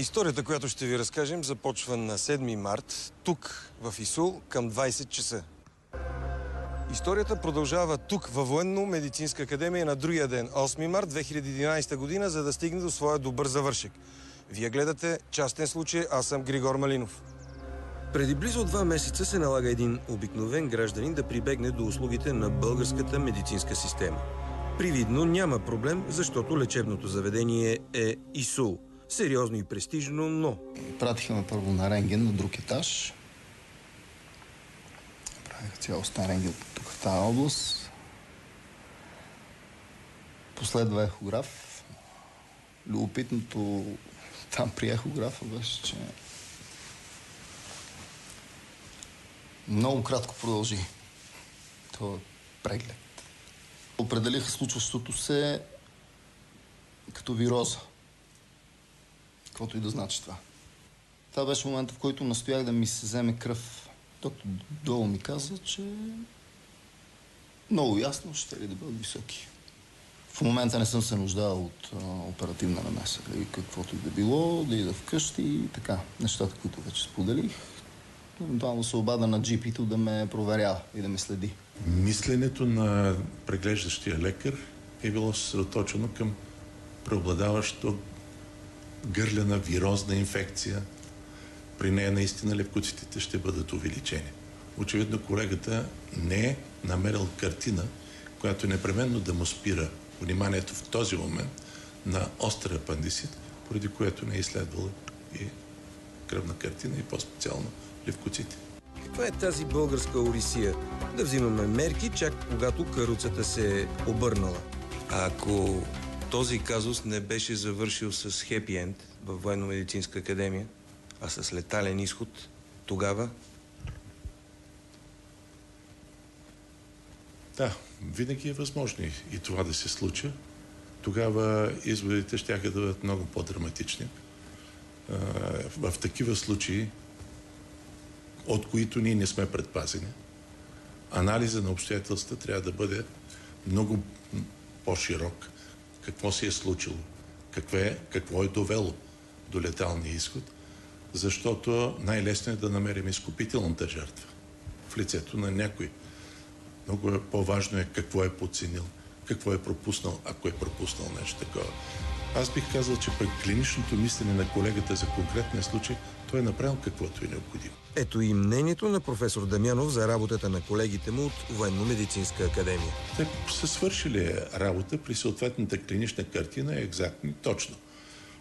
Историята, която ще ви разкажем, започва на 7 март, тук, в Исул, към 20 часа. Историята продължава тук, във Военно-медицинска академия на другия ден, 8 март 2011 година, за да стигне до своя добър завършек. Вие гледате частен случай, аз съм Григор Малинов. Преди близо 2 месеца се налага един обикновен гражданин да прибегне до услугите на българската медицинска система. Привидно няма проблем, защото лечебното заведение е Исул. Сериозно и престижно, но... Пратиха ме първо на рентген на друг етаж. Правиха цялостен рентген тук в тази област. Последва ехограф. Любопитното там при ехографа беше, че много кратко продължи този преглед. Определиха случващото се като вироза. Каквото и да значи това. Това беше момента, в който настоях да ми се вземе кръв. Доктор долу ми каза, че много ясно ще ли да бъдат високи. В момента не съм се нуждал от оперативна намеса. Каквото и да било, да ида вкъщи и така. Нещата, които вече споделих. Евентуално се обада на джипито да ме проверява и да ме следи. Мисленето на преглеждащия лекар е било съсредоточено към преобладаващо гърлена вирозна инфекция. При нея наистина левкоцитите ще бъдат увеличени. Очевидно колегата не е намерил картина, която непременно да му спира вниманието в този момент на остър апендицит, поради което не е изследвала и кръвна картина и по-специално левкоцити. Каква е тази българска орисия? Да взимаме мерки, чак когато каруцата се е обърнала. А ако този казус не беше завършил с хепи енд във Военно-медицинска академия, а с летален изход, тогава... Да, винаги е възможно и това да се случи. Тогава изводите ще да бъдат много по-драматични. В такива случаи, от които ние не сме предпазени, анализа на обстоятелствата трябва да бъде много по-широк. Какво се е случило? Какво е довело до леталния изход? Защото най-лесно е да намерим изкупителната жертва в лицето на някой. Много по-важно е какво е подценил, какво е пропуснал, ако е пропуснал нещо такова. Аз бих казал, че при клиничното мислене на колегата за конкретния случай той е направил каквото е необходимо. Ето и мнението на професор Дамянов за работата на колегите му от Военно-медицинска академия. Те са свършили работа при съответната клинична картина екзактно и точно.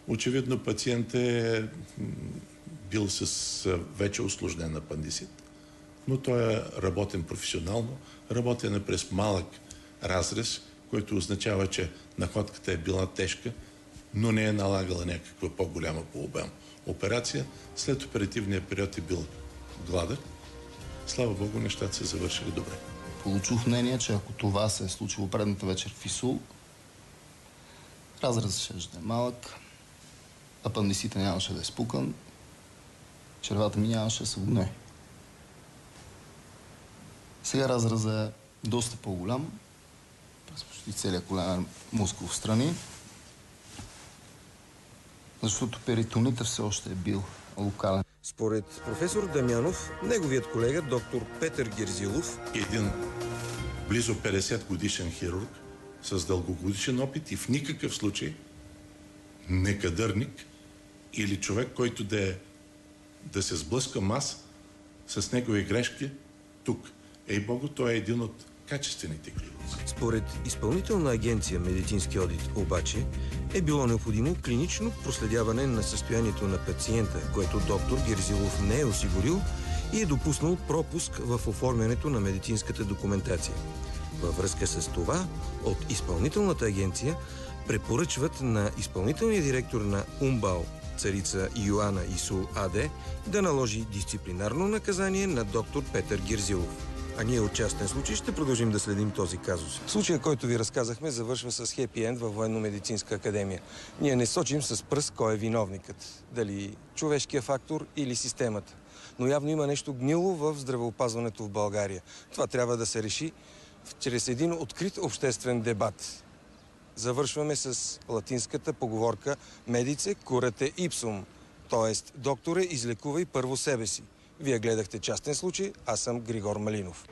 Очевидно пациент е бил с вече усложнен апендицит, но той е работен професионално, работен е през малък разрез, който означава, че находката е била тежка, но не е налагала някаква по-голяма по обем операция. След оперативния период е бил гладък. Слава Богу, нещата се завършили добре. Получих мнение, че ако това се е случило предната вечер в Исул, разрезът ще е малък, апендицитът нямаше да е спукан, червата ми нямаше да са гной. Сега разрезът е доста по-голям, през почти целият коленен мускул в страни, защото перитонита все още е бил локален. Според професор Дамянов, неговият колега доктор Петър Герзилов, един близо 50 годишен хирург с дългогодишен опит и в никакъв случай некадърник или човек, който да се сблъскам аз с негови грешки тук. Ей Богу, той е един от качествените хирурзи. Според Изпълнителна агенция медицински одит обаче е било необходимо клинично проследяване на състоянието на пациента, което доктор Герзилов не е осигурил и е допуснал пропуск в оформянето на медицинската документация. Във връзка с това, от Изпълнителната агенция препоръчват на изпълнителния директор на УМБАЛ Царица Йоана Исул АД да наложи дисциплинарно наказание на доктор Петър Герзилов. А ние от частен случай ще продължим да следим този казус. Случая, който ви разказахме, завършва с хепи енд във Военно-медицинска академия. Ние не сочим с пръст кой е виновникът. Дали човешкия фактор или системата. Но явно има нещо гнило в здравеопазването в България. Това трябва да се реши чрез един открит обществен дебат. Завършваме с латинската поговорка «Медице curate ipsum». Тоест, докторе, излекувай първо себе си. Вие гледахте частен случай, аз съм Григор Малинов.